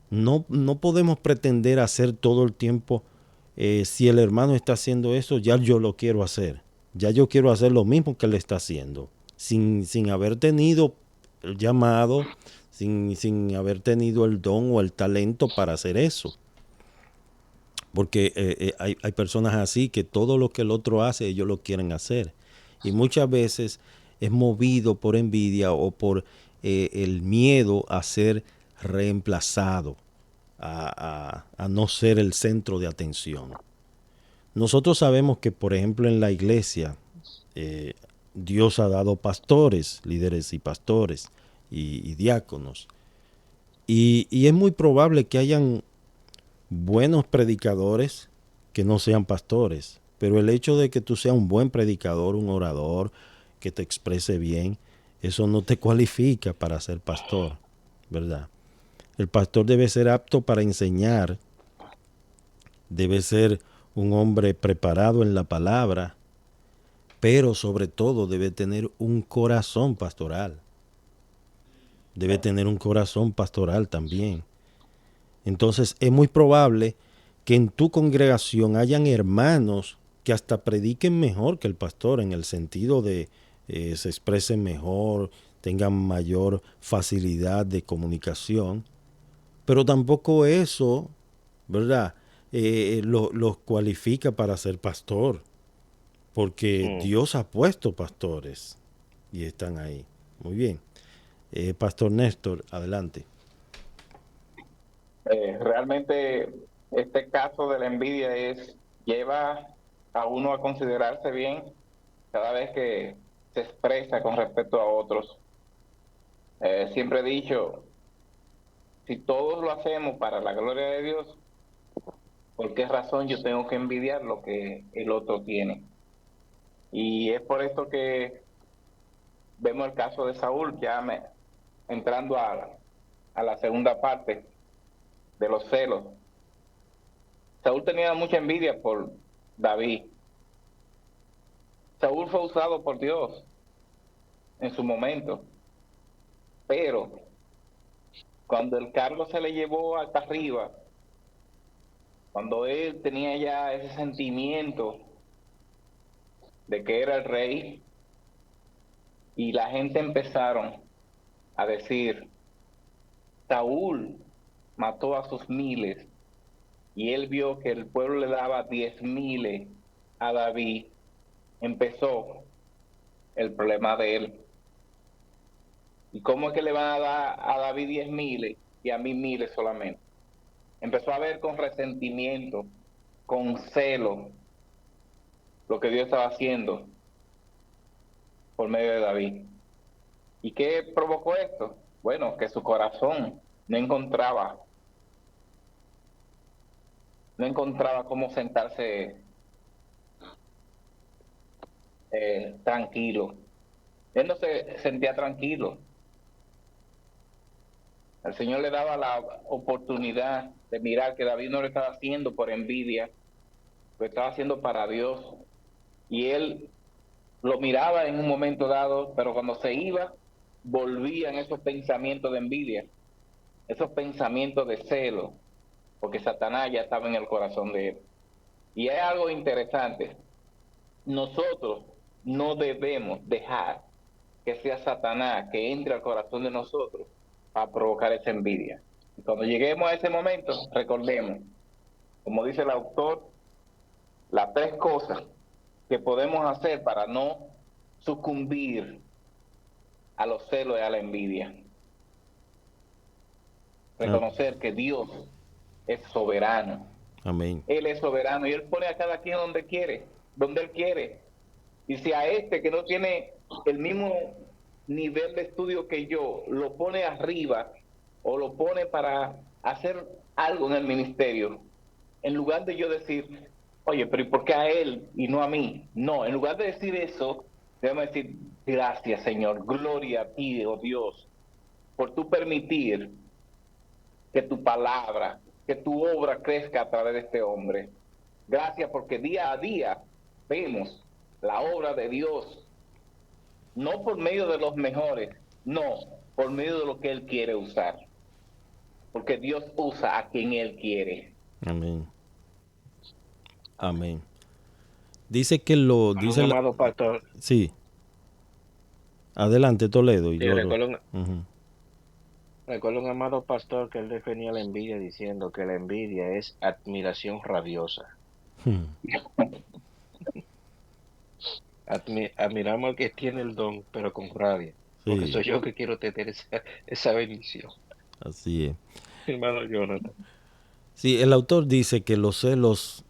No podemos pretender hacer todo el tiempo, si el hermano está haciendo eso, ya yo lo quiero hacer. Ya yo quiero hacer lo mismo que él está haciendo, sin haber tenido el llamado, sin haber tenido el don o el talento para hacer eso. Porque hay personas así que todo lo que el otro hace, ellos lo quieren hacer. Y muchas veces es movido por envidia o por el miedo a ser reemplazado, a no ser el centro de atención. Nosotros sabemos que, por ejemplo, en la iglesia, Dios ha dado pastores, líderes y pastores y diáconos. Y es muy probable que hayan buenos predicadores que no sean pastores, pero el hecho de que tú seas un buen predicador, un orador, que te exprese bien, eso no te cualifica para ser pastor, ¿verdad? El pastor debe ser apto para enseñar, debe ser un hombre preparado en la palabra, pero sobre todo debe tener un corazón pastoral. Debe tener un corazón pastoral también. Entonces es muy probable que en tu congregación hayan hermanos que hasta prediquen mejor que el pastor, en el sentido de se expresen mejor, tengan mayor facilidad de comunicación, pero tampoco eso, ¿verdad? Los cualifica para ser pastor, porque Dios ha puesto pastores y están ahí. Muy bien. Pastor Néstor, adelante. Realmente este caso de la envidia lleva a uno a considerarse bien cada vez que se expresa con respecto a otros. Siempre he dicho, si todos lo hacemos para la gloria de Dios, ¿por qué razón yo tengo que envidiar lo que el otro tiene? Y es por esto que vemos el caso de Saúl, entrando a la segunda parte de los celos. Saúl tenía mucha envidia por David. Saúl fue usado por Dios en su momento, pero cuando el cargo se le llevó hasta arriba, cuando él tenía ya ese sentimiento de que era el rey, y la gente empezaron a decir, Saúl mató a sus miles, y él vio que el pueblo le daba 10,000 a David, empezó el problema de él. ¿Y cómo es que le van a dar a David 10,000 y a mí 1,000 solamente? Empezó a ver con resentimiento, con celo, lo que Dios estaba haciendo por medio de David. ¿Y qué provocó esto? Bueno, que su corazón no encontraba cómo sentarse tranquilo. Él no se sentía tranquilo. El Señor le daba la oportunidad de mirar que David no lo estaba haciendo por envidia, lo estaba haciendo para Dios. Y él lo miraba en un momento dado, pero cuando se iba, volvían esos pensamientos de envidia, esos pensamientos de celo, porque Satanás ya estaba en el corazón de él. Y hay algo interesante. Nosotros no debemos dejar que sea Satanás que entre al corazón de nosotros para provocar esa envidia. Y cuando lleguemos a ese momento, recordemos, como dice el autor, las 3 cosas que podemos hacer para no sucumbir a los celos y a la envidia. Reconocer que Dios es soberano. Amén. Él es soberano y Él pone a cada quien donde Él quiere. Y si a este que no tiene el mismo nivel de estudio que yo, lo pone arriba o lo pone para hacer algo en el ministerio, en lugar de yo decir, oye, pero ¿y por qué a él y no a mí? No, en lugar de decir eso, debemos decir, gracias Señor, gloria a ti, oh Dios, por tu permitir que tu palabra, que tu obra crezca a través de este hombre. Gracias porque día a día vemos la obra de Dios, no por medio de los mejores, no, por medio de lo que Él quiere usar. Porque Dios usa a quien Él quiere. Amén. Amén. Dice que lo... dice amado pastor. Sí. Adelante, Toledo. Y Sí, yo recuerdo un amado pastor que él definía la envidia diciendo que la envidia es admiración rabiosa. Admiramos al que tiene el don, pero con rabia. Porque Sí. soy yo que quiero tener esa bendición. Así es. Hermano Jonathan. Sí, el autor dice que los celos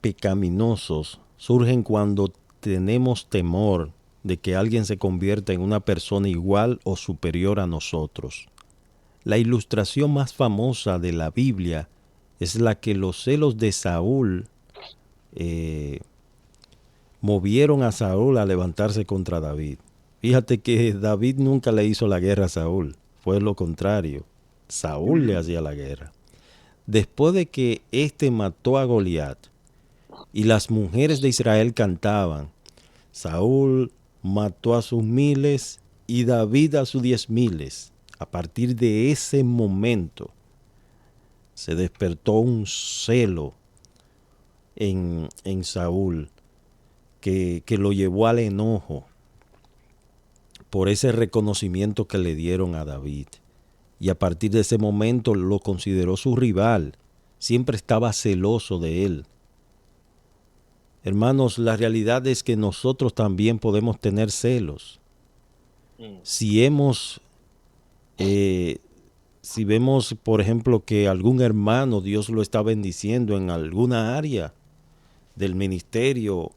pecaminosos surgen cuando tenemos temor de que alguien se convierta en una persona igual o superior a nosotros. La ilustración más famosa de la Biblia es la que los celos de Saúl movieron a Saúl a levantarse contra David. Fíjate que David nunca le hizo la guerra a Saúl, fue lo contrario. Saúl le hacía la guerra. Después de que éste mató a Goliat y las mujeres de Israel cantaban, Saúl mató a sus 1,000 y David a sus 10,000. A partir de ese momento se despertó un celo en Saúl que lo llevó al enojo por ese reconocimiento que le dieron a David. Y a partir de ese momento lo consideró su rival. Siempre estaba celoso de él. Hermanos, la realidad es que nosotros también podemos tener celos. Si vemos, por ejemplo, que algún hermano Dios lo está bendiciendo en alguna área del ministerio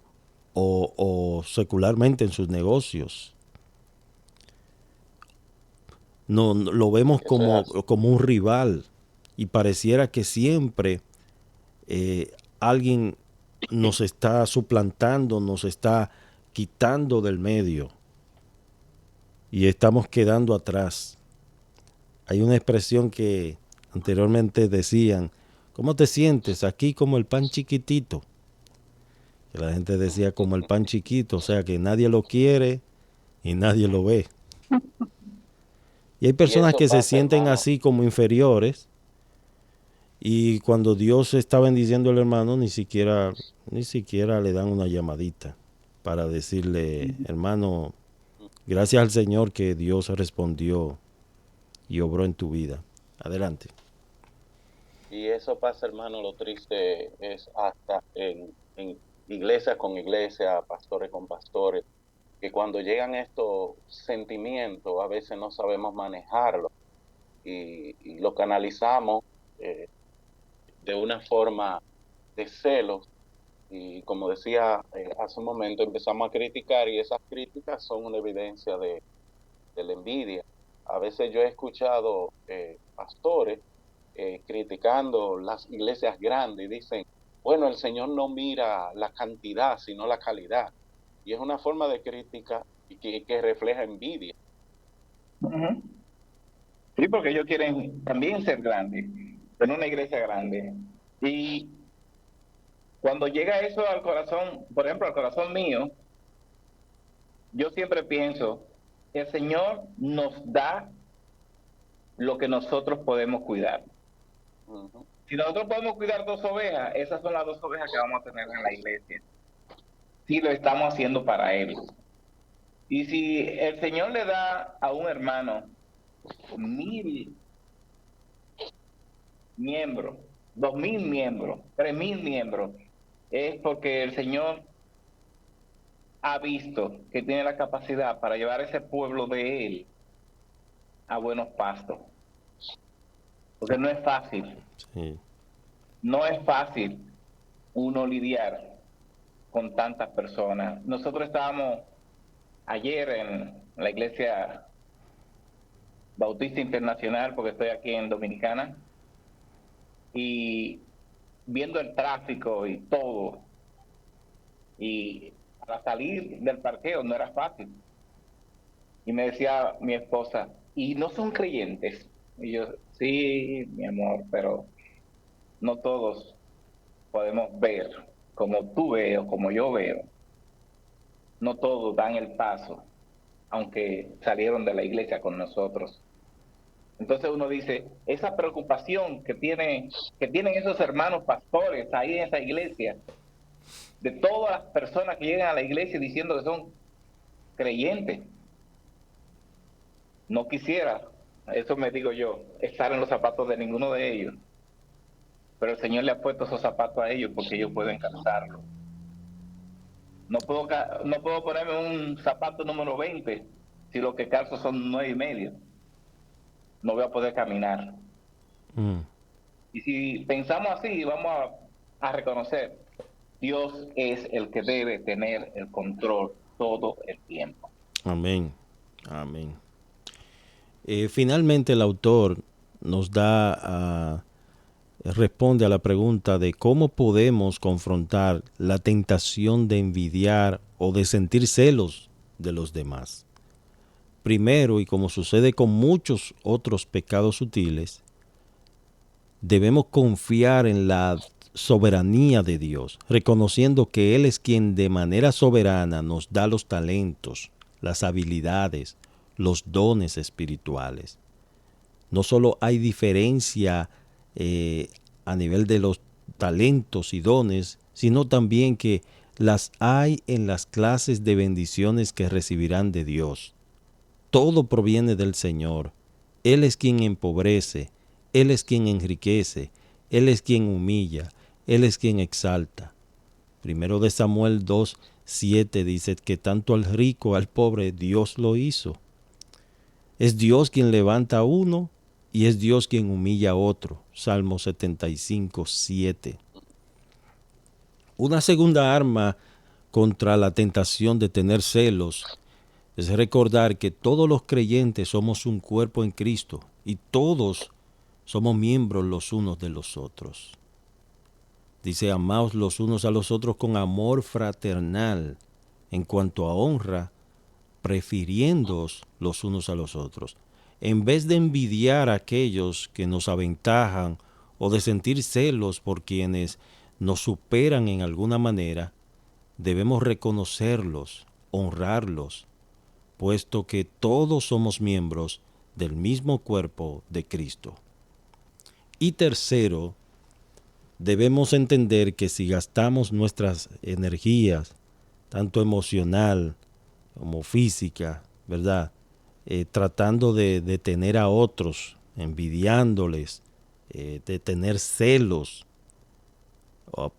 o secularmente en sus negocios, no lo vemos como un rival y pareciera que siempre alguien nos está suplantando, nos está quitando del medio y estamos quedando atrás. Hay una expresión que anteriormente decían, ¿cómo te sientes? Aquí como el pan chiquitito. Que la gente decía como el pan chiquito, o sea que nadie lo quiere y nadie lo ve. Y hay personas que se sienten así como inferiores y cuando Dios está bendiciendo al hermano ni siquiera le dan una llamadita para decirle, hermano, gracias al Señor que Dios respondió y obró en tu vida. Adelante. Y eso pasa, hermano, lo triste es hasta en iglesia con iglesia, pastores con pastores, que cuando llegan estos sentimientos a veces no sabemos manejarlos y lo canalizamos de una forma de celos y como decía hace un momento empezamos a criticar y esas críticas son una evidencia de la envidia. A veces yo he escuchado pastores criticando las iglesias grandes y dicen, bueno, el Señor no mira la cantidad, sino la calidad. Y es una forma de crítica y que refleja envidia. Ujú. Sí, porque ellos quieren también ser grandes, tener una iglesia grande. Y cuando llega eso al corazón, por ejemplo, al corazón mío, yo siempre pienso, el Señor nos da lo que nosotros podemos cuidar. Ujú. Si nosotros podemos cuidar 2 ovejas, esas son las 2 ovejas que vamos a tener en la iglesia. Si lo estamos haciendo para Él. Y si el Señor le da a un hermano 1000 miembros, 2000 miembros, 3000 miembros, es porque el Señor ha visto que tiene la capacidad para llevar ese pueblo de Él a buenos pastos. Porque no es fácil. Sí. No es fácil uno lidiar con tantas personas. Nosotros estábamos ayer en la iglesia Bautista Internacional, porque estoy aquí en Dominicana, y viendo el tráfico y todo, y para salir del parqueo no era fácil. Y me decía mi esposa, ¿y no son creyentes? Y yo, sí, mi amor, pero no todos podemos ver como tú ves o como yo veo. No todos dan el paso, aunque salieron de la iglesia con nosotros. Entonces uno dice, esa preocupación que tienen esos hermanos pastores ahí en esa iglesia, de todas las personas que llegan a la iglesia diciendo que son creyentes. No quisiera, eso me digo yo, estar en los zapatos de ninguno de ellos. Pero el Señor le ha puesto esos zapatos a ellos porque ellos pueden calzarlo. No puedo ponerme un zapato número 20 si lo que calzo son 9.5. No voy a poder caminar. Y si pensamos así, vamos a reconocer, Dios es el que debe tener el control todo el tiempo. Amén. Amén. Finalmente el autor nos responde a la pregunta de cómo podemos confrontar la tentación de envidiar o de sentir celos de los demás. Primero, y como sucede con muchos otros pecados sutiles, debemos confiar en la soberanía de Dios, reconociendo que Él es quien de manera soberana nos da los talentos, las habilidades, los dones espirituales. No solo hay diferencia a nivel de los talentos y dones, sino también que las hay en las clases de bendiciones que recibirán de Dios. Todo proviene del Señor. Él es quien empobrece, Él es quien enriquece, Él es quien humilla, Él es quien exalta. Primero de Samuel 2:7 dice que tanto al rico al pobre Dios lo hizo. Es Dios quien levanta a uno y es Dios quien humilla a otro. Salmo 75:7. Una segunda arma contra la tentación de tener celos es recordar que todos los creyentes somos un cuerpo en Cristo y todos somos miembros los unos de los otros. Dice, amaos los unos a los otros con amor fraternal, en cuanto a honra, prefiriéndoos los unos a los otros. En vez de envidiar a aquellos que nos aventajan o de sentir celos por quienes nos superan en alguna manera, debemos reconocerlos, honrarlos, puesto que todos somos miembros del mismo cuerpo de Cristo. Y tercero, debemos entender que si gastamos nuestras energías, tanto emocional como física, ¿verdad? Tratando de detener a otros, envidiándoles, de tener celos,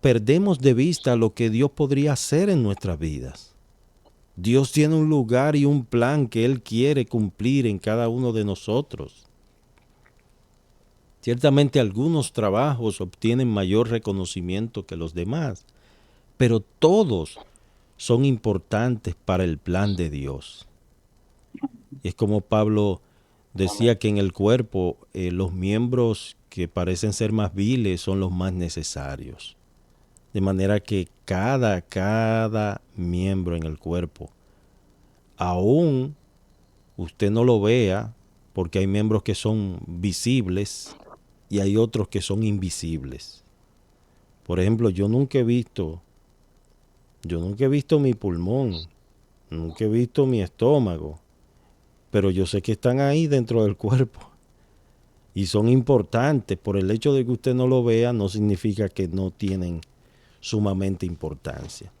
perdemos de vista lo que Dios podría hacer en nuestras vidas. Dios tiene un lugar y un plan que Él quiere cumplir en cada uno de nosotros. Ciertamente algunos trabajos obtienen mayor reconocimiento que los demás, pero todos son importantes para el plan de Dios. Y es como Pablo decía que en el cuerpo los miembros que parecen ser más viles son los más necesarios. De manera que cada miembro en el cuerpo, aún usted no lo vea, porque hay miembros que son visibles y hay otros que son invisibles. Por ejemplo, yo nunca he visto mi pulmón, nunca he visto mi estómago, pero yo sé que están ahí dentro del cuerpo y son importantes. Por el hecho de que usted no lo vea, no significa que no tienen sumamente importancia.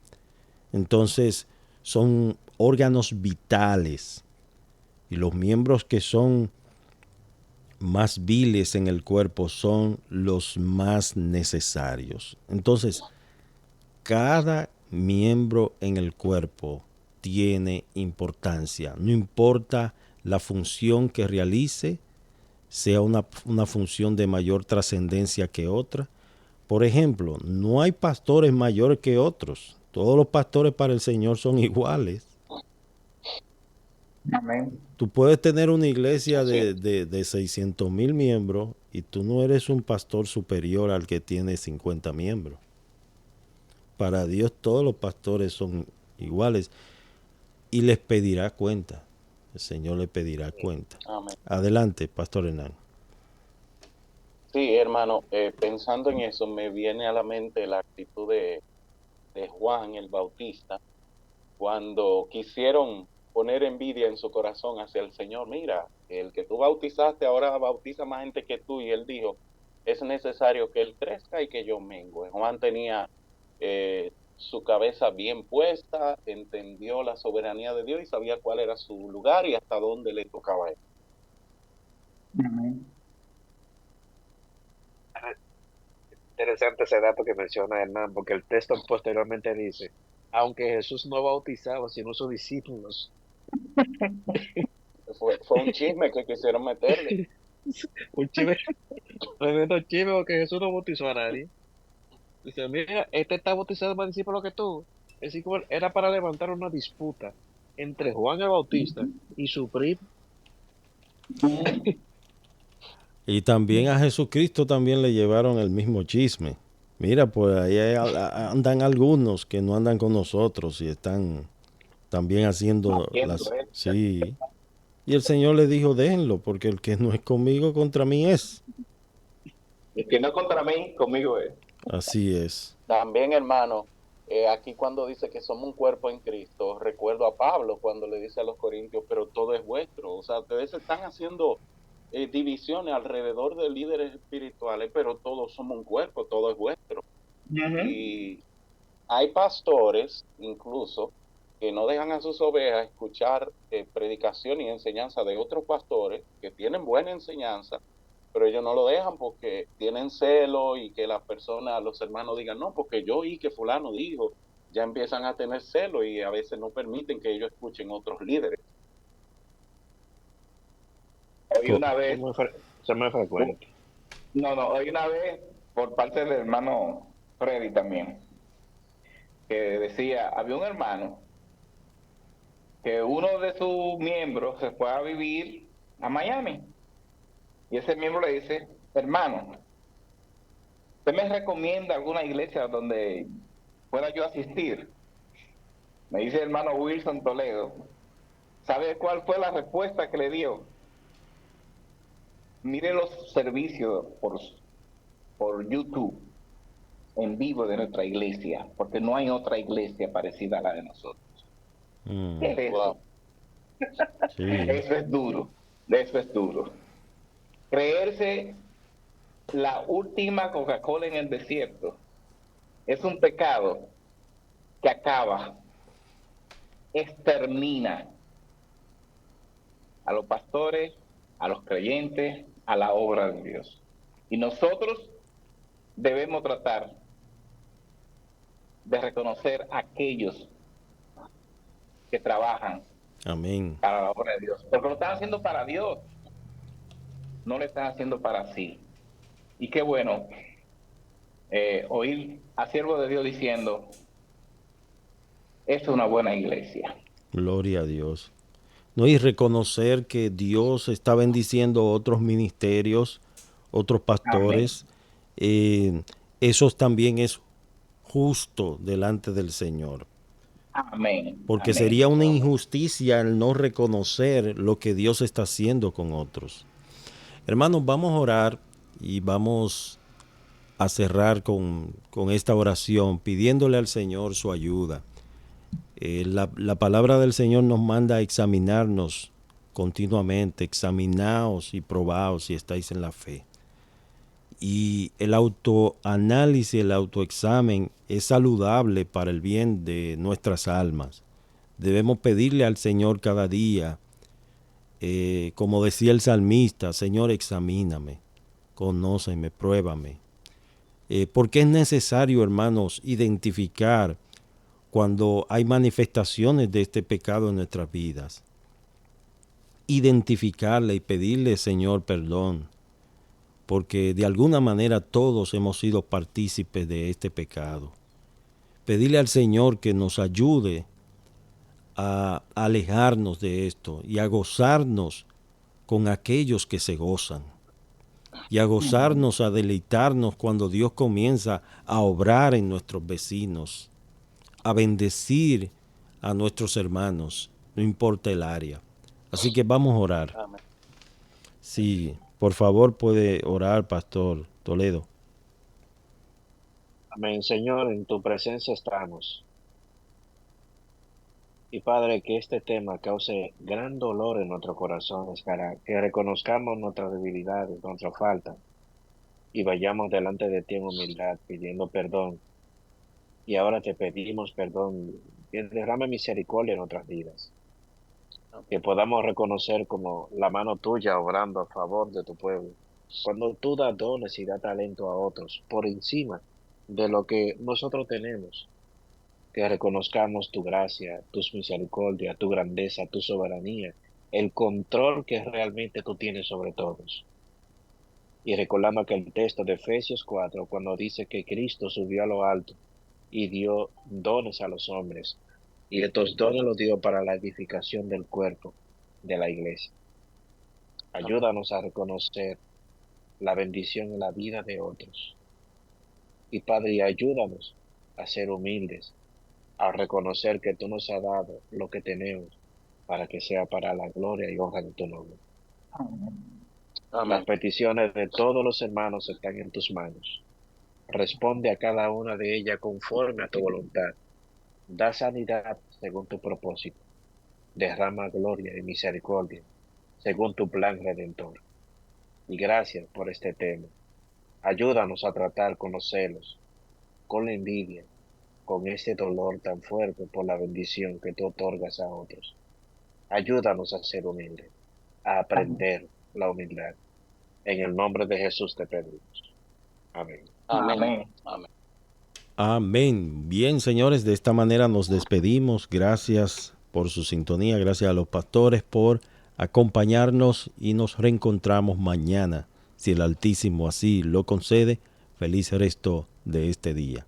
Entonces, son órganos vitales y los miembros que son más viles en el cuerpo son los más necesarios. Entonces, cada miembro en el cuerpo tiene importancia. No importa la función que realice, sea una función de mayor trascendencia que otra. Por ejemplo, no hay pastores mayores que otros. Todos los pastores para el Señor son iguales. Amén. Tú puedes tener una iglesia de 600,000 miembros y tú no eres un pastor superior al que tiene 50 miembros. Para Dios todos los pastores son iguales y les pedirá cuenta. El Señor le pedirá cuenta. Amén. Adelante, Pastor Hernán. Sí, hermano, pensando en eso me viene a la mente la actitud de Juan el Bautista cuando quisieron poner envidia en su corazón hacia el Señor. Mira, el que tú bautizaste ahora bautiza más gente que tú, y él dijo, es necesario que él crezca y que yo mengue. Juan tenía su cabeza bien puesta, entendió la soberanía de Dios y sabía cuál era su lugar y hasta dónde le tocaba a él. Amén. Interesante ese dato que menciona Hernán, porque el texto posteriormente dice, aunque Jesús no bautizaba sino sus discípulos. Fue un chisme que quisieron meterle. Un chisme, tremendo chisme, porque Jesús no bautizó a nadie. Dice, mira, este está bautizado más discípulo que tú. Es decir, era para levantar una disputa entre Juan el Bautista y su primo. Y también a Jesucristo también le llevaron el mismo chisme. Mira, pues ahí andan algunos que no andan con nosotros y están también haciendo las... Sí. Y el Señor le dijo, déjenlo, porque el que no es conmigo, contra mí es. El que no es contra mí, conmigo es. Así es. También, hermano, aquí cuando dice que somos un cuerpo en Cristo, recuerdo a Pablo cuando le dice a los corintios, pero todo es vuestro. O sea, ustedes están haciendo divisiones alrededor de líderes espirituales, pero todos somos un cuerpo, todo es vuestro. Y hay pastores, incluso, que no dejan a sus ovejas escuchar predicación y enseñanza de otros pastores que tienen buena enseñanza, pero ellos no lo dejan porque tienen celo y que las personas, los hermanos digan, no, porque yo oí que fulano dijo, ya empiezan a tener celo y a veces no permiten que ellos escuchen otros líderes. Hoy una vez, Se me frecuente. hoy una vez, por parte del hermano Freddy también, que decía, había un hermano que uno de sus miembros se fue a vivir a Miami. Y ese miembro le dice, hermano, ¿usted me recomienda alguna iglesia donde pueda yo asistir? Me dice el hermano Wilson Toledo. ¿Sabe cuál fue la respuesta que le dio? Mire los servicios por YouTube en vivo de nuestra iglesia, porque no hay otra iglesia parecida a la de nosotros. ¿Qué es eso? Sí. Eso es duro, eso es duro. Creerse la última Coca-Cola en el desierto es un pecado que acaba, extermina a los pastores, a los creyentes, a la obra de Dios. Y nosotros debemos tratar de reconocer a aquellos que trabajan Amén. para la obra de Dios, porque lo están haciendo para Dios, no lo están haciendo para sí. Y qué bueno oír a siervo de Dios diciendo, esto es una buena iglesia. Gloria a Dios. No, y reconocer que Dios está bendiciendo otros ministerios, otros pastores. Eso también es justo delante del Señor. Amén. Porque Amén. sería una injusticia el no reconocer lo que Dios está haciendo con otros. Hermanos, vamos a orar y vamos a cerrar con esta oración, pidiéndole al Señor su ayuda. La palabra del Señor nos manda a examinarnos continuamente, examinaos y probaos si estáis en la fe. Y el autoanálisis, el autoexamen es saludable para el bien de nuestras almas. Debemos pedirle al Señor cada día, como decía el salmista, Señor, examíname, conóceme, pruébame. Porque es necesario, hermanos, identificar cuando hay manifestaciones de este pecado en nuestras vidas. Identificarle y pedirle, Señor, perdón. Porque de alguna manera todos hemos sido partícipes de este pecado. Pedirle al Señor que nos ayude a alejarnos de esto y a gozarnos con aquellos que se gozan. Y a gozarnos, a deleitarnos cuando Dios comienza a obrar en nuestros vecinos, a bendecir a nuestros hermanos, no importa el área. Así que vamos a orar. Amén. Sí, por favor puede orar, Pastor Toledo. Amén, Señor, en tu presencia estamos. Y Padre, que este tema cause gran dolor en nuestros corazones para que reconozcamos nuestras debilidades, nuestra falta, y vayamos delante de ti en humildad pidiendo perdón. Y ahora te pedimos perdón, que derrame misericordia en nuestras vidas. Que podamos reconocer como la mano tuya obrando a favor de tu pueblo. Cuando tú das dones y das talento a otros por encima de lo que nosotros tenemos, que reconozcamos tu gracia, tus misericordias, tu grandeza, tu soberanía, el control que realmente tú tienes sobre todos. Y recordando que el texto de Efesios 4, cuando dice que Cristo subió a lo alto y dio dones a los hombres, y estos dones los dio para la edificación del cuerpo de la iglesia. Ayúdanos a reconocer la bendición en la vida de otros. Y Padre, ayúdanos a ser humildes, a reconocer que tú nos has dado lo que tenemos para que sea para la gloria y honra de tu nombre. Amén. Las peticiones de todos los hermanos están en tus manos. Responde a cada una de ellas conforme a tu voluntad. Da sanidad según tu propósito. Derrama gloria y misericordia según tu plan redentor. Y gracias por este tema. Ayúdanos a tratar con los celos, con la envidia, con este dolor tan fuerte por la bendición que tú otorgas a otros. Ayúdanos a ser humildes, a aprender la humildad. En el nombre de Jesús te pedimos. Amén. Amén. Amén. Amén. Bien, señores, de esta manera nos despedimos. Gracias por su sintonía, gracias a los pastores por acompañarnos y nos reencontramos mañana, si el Altísimo así lo concede. Feliz resto de este día.